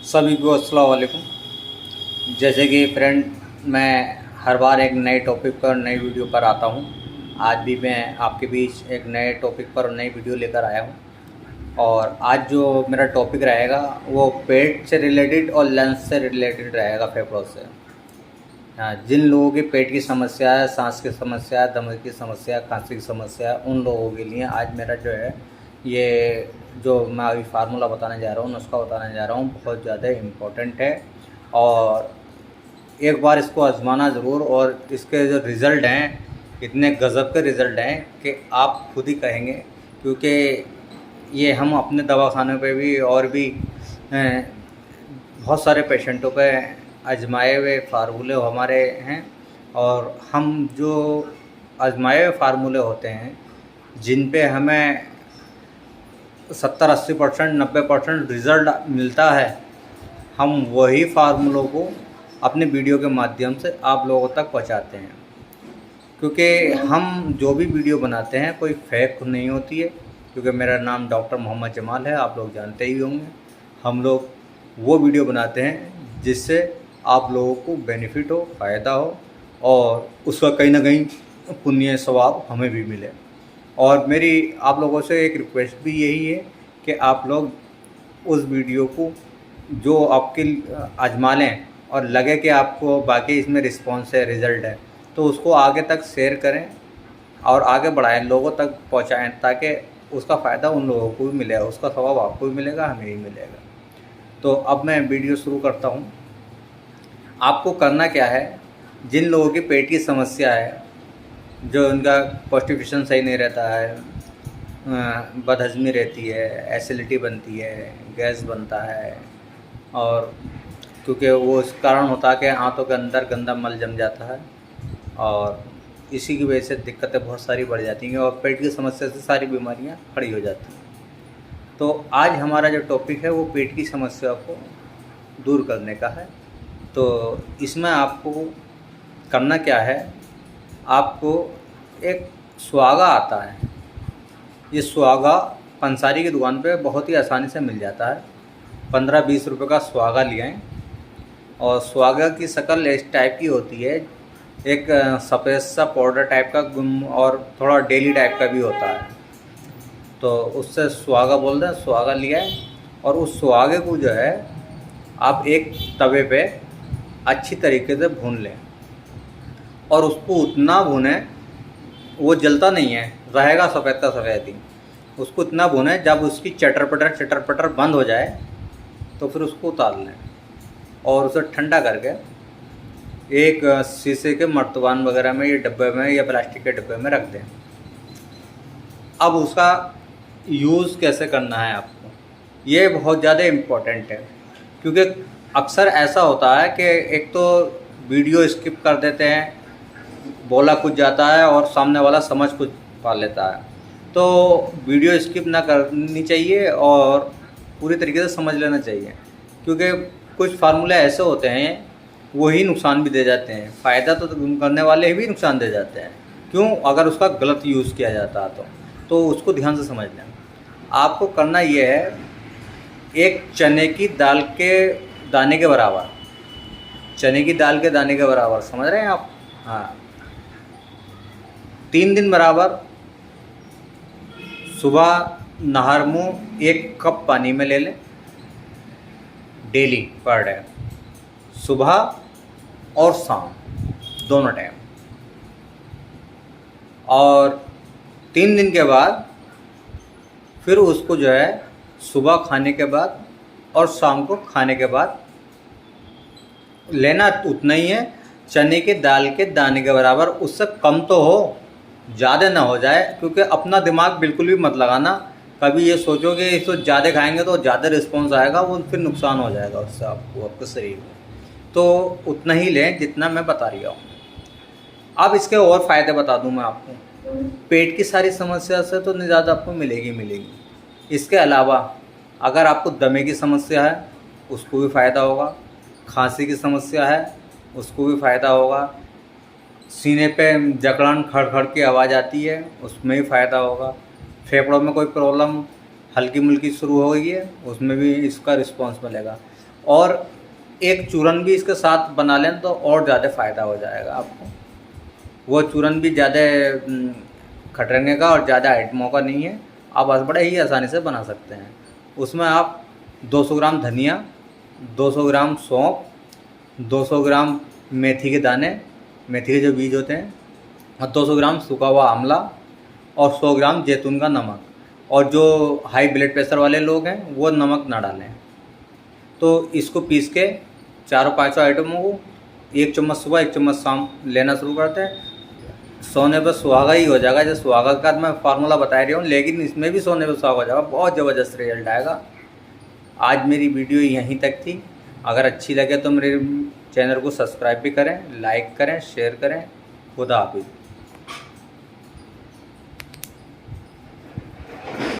सभी को अस्सलाम वालेकुम। जैसे कि फ्रेंड, मैं हर बार एक नए टॉपिक पर नई वीडियो पर आता हूँ। आज भी मैं आपके बीच एक नए टॉपिक पर नई वीडियो लेकर आया हूँ। और आज जो मेरा टॉपिक रहेगा वो पेट से रिलेटेड और लंग्स से रिलेटेड रहेगा, फेफड़ों से। हाँ, जिन लोगों की पेट की समस्या है, सांस की समस्या है, दम की समस्या, खांसी की समस्या है, उन लोगों के लिए आज मेरा जो है ये जो मैं अभी फार्मूला बताने जा रहा हूँ, नुस्खा बताने जा रहा हूँ, बहुत ज़्यादा इम्पोर्टेंट है। और एक बार इसको आजमाना ज़रूर। और इसके जो रिज़ल्ट हैं, इतने गज़ब के रिज़ल्ट हैं कि आप खुद ही कहेंगे। क्योंकि ये हम अपने दवाखाने पे भी और भी बहुत सारे पेशेंटों पे आजमाए हुए फार्मूले हमारे हैं। और हम जो आजमाए हुए फार्मूले होते हैं, जिन पे हमें 70-80% 90% रिज़ल्ट मिलता है, हम वही फार्मूलों को अपने वीडियो के माध्यम से आप लोगों तक पहुंचाते हैं। क्योंकि हम जो भी वीडियो बनाते हैं कोई फेक नहीं होती है। क्योंकि मेरा नाम डॉक्टर मोहम्मद जमाल है, आप लोग जानते ही होंगे। हम लोग वो वीडियो बनाते हैं जिससे आप लोगों को बेनिफिट हो, फ़ायदा हो, और उसका कहीं ना कहीं पुण्य सवाब हमें भी मिले। और मेरी आप लोगों से एक रिक्वेस्ट भी यही है कि आप लोग उस वीडियो को जो आपके आजमा लें और लगे कि आपको बाकी इसमें रिस्पॉन्स है, रिज़ल्ट है, तो उसको आगे तक शेयर करें और आगे बढ़ाएं, लोगों तक पहुंचाएं, ताकि उसका फ़ायदा उन लोगों को भी मिले, उसका सवाब आपको भी मिलेगा, हमें भी मिलेगा। तो अब मैं वीडियो शुरू करता हूं। आपको करना क्या है, जिन लोगों की पेट की समस्या है, जो उनका कॉन्स्टिपेशन सही नहीं रहता है, बदहज़मी रहती है, एसिडिटी बनती है, गैस बनता है, और क्योंकि वो इस कारण होता है कि आंतों के अंदर गंदा मल जम जाता है, और इसी की वजह से दिक्कतें बहुत सारी बढ़ जाती हैं और पेट की समस्या से सारी बीमारियां खड़ी हो जाती हैं। तो आज हमारा जो टॉपिक है वो पेट की समस्या को दूर करने का है। तो इसमें आपको करना क्या है, आपको एक सुहागा आता है। ये सुहागा पंसारी की दुकान पे बहुत ही आसानी से मिल जाता है। 15-20 रुपये का सुहागा लियाएँ। और सुहागा की शक्ल इस टाइप की होती है, एक सफ़ेद सा पाउडर टाइप का और थोड़ा डेली टाइप का भी होता है। तो उससे सुहागा बोलते हैं। सुहागा लिया है और उस सुहागे को जो है आप एक तवे पे अच्छी तरीके से भून लें। और उसको उतना भूनें, वो जलता नहीं है, रहेगा सफ़ेद का सफ़ेद ही। उसको इतना भूनें जब उसकी चटर पटर बंद हो जाए, तो फिर उसको उतार लें और उसे ठंडा करके एक शीशे के मर्तबान वगैरह में या डब्बे में या प्लास्टिक के डब्बे में रख दें। अब उसका यूज़ कैसे करना है आपको, ये बहुत ज़्यादा इम्पोर्टेंट है। क्योंकि अक्सर ऐसा होता है कि एक तो वीडियो स्किप कर देते हैं, बोला कुछ जाता है और सामने वाला समझ कुछ पा लेता है। तो वीडियो स्किप ना करनी चाहिए और पूरी तरीके से समझ लेना चाहिए। क्योंकि कुछ फार्मूले ऐसे होते हैं वही नुकसान भी दे जाते हैं, फ़ायदा तो करने वाले भी नुकसान दे जाते हैं। क्यों? अगर उसका गलत यूज़ किया जाता है तो उसको ध्यान से समझ लें। आपको करना ये है, एक चने की दाल के दाने के बराबर, चने की दाल के दाने के बराबर, समझ रहे हैं आप? हाँ, 3 दिन बराबर सुबह नहर मुँह 1 कप पानी में ले लें, डेली पर डे, सुबह और शाम दोनों टाइम। और 3 दिन के बाद फिर उसको जो है सुबह खाने के बाद और शाम को खाने के बाद लेना उतना ही है, चने के दाल के दाने के बराबर। उससे कम तो हो, ज़्यादा ना हो जाए। क्योंकि अपना दिमाग बिल्कुल भी मत लगाना। कभी ये सोचोगे इसको ज़्यादा खाएंगे तो ज़्यादा रिस्पॉन्स आएगा, वो फिर नुकसान हो जाएगा उससे आपको, आपके शरीर में। तो उतना ही लें जितना मैं बता रहा हूँ। अब इसके और फ़ायदे बता दूँ मैं आपको। पेट की सारी समस्या से तो निजात आपको मिलेगी। इसके अलावा अगर आपको दमे की समस्या है उसको भी फ़ायदा होगा, खांसी की समस्या है उसको भी फ़ायदा होगा, सीने पे जकड़न खड़ की आवाज़ आती है उसमें भी फ़ायदा होगा, फेफड़ों में कोई प्रॉब्लम हल्की मुल्की शुरू हो गई है उसमें भी इसका रिस्पॉन्स मिलेगा। और एक चूरन भी इसके साथ बना लें तो और ज़्यादा फ़ायदा हो जाएगा आपको। वो चूरन भी ज़्यादा खटरने का और ज़्यादा आइटमों का नहीं है, आप बड़े ही आसानी से बना सकते हैं। उसमें आप 200 ग्राम धनिया, 200 ग्राम सौंफ, 200 ग्राम मेथी के दाने, मेथी के जो बीज होते हैं, और 200 ग्राम सूखा हुआ आंवला और 100 ग्राम जैतून का नमक। और जो हाई ब्लड प्रेशर वाले लोग हैं वो नमक ना डालें। तो इसको पीस के चारों पाँचों आइटमों को 1 चम्मच सुबह 1 चम्मच शाम लेना शुरू करते हैं। सोने पर सुहागा ही हो जाएगा। जैसे सुहागा का मैं फार्मूला बता रही हूँ, लेकिन इसमें भी सोने पर सुहागा हो जाएगा, बहुत ज़बरदस्त रिजल्ट आएगा। आज मेरी वीडियो यहीं तक थी। अगर अच्छी लगे तो मेरे चैनल को सब्सक्राइब भी करें, लाइक करें, शेयर करें। खुदा हाफिज़।